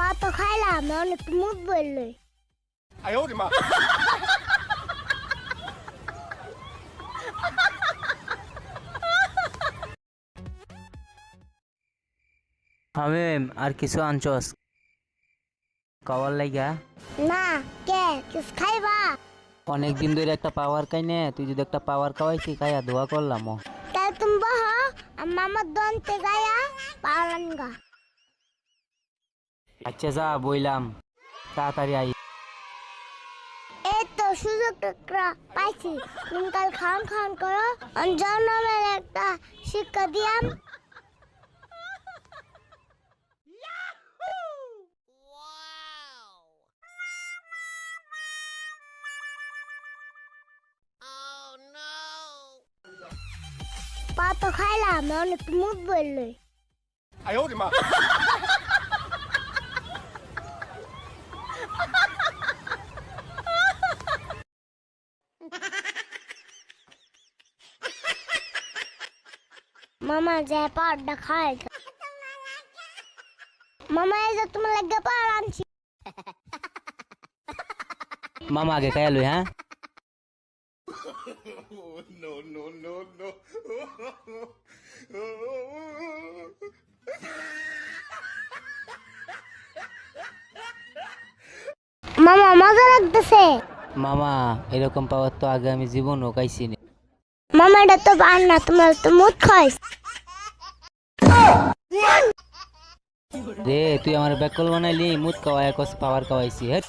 পা তো খাইলাম, অনেক মুখ বললে। 哎呦我的妈！ হামিম আর কিছু আনছস খাওয়ার লাগা? না, কে কিস খাইবা? অনেকদিন ধরে একটা পাওয়ার খাইনে, তুই যদি একটা পাওয়ার খাওয়াইছি খাইয়া দোয়া করলাম। তাই তুমি বহ, মামার দন্তে গায়া পালানগা। আচ্ছা যা বইলাম, তাড়াতাড়ি আই। এই তো সুযোগ টুকরা পাইছি, তুমি কাল খান খান করো, জন্মের একটা শিক্ষা দিয়াম। পা তো খাইলাম, অনেক মুখ বললে। 哎呦我的妈！ মামা যে পাড়টা খায়। মামা এই যে তোমার লাগে পাড় আনছি। মামা আগে খাইয়া লই। হ্যাঁ No no no no! মামা মজা লাগতেছে। মামা এরকম পাওয়ার তো আগে আমি জীবনও খাইছি না। মামা এটা তো পার না, তোমার তো মুখ খাইস। রে তুই আমার ব্যাকল বানাইলি, মুদ খাওয়ায় কস পাওয়ার খাওয়াইছি। হ্যাঁ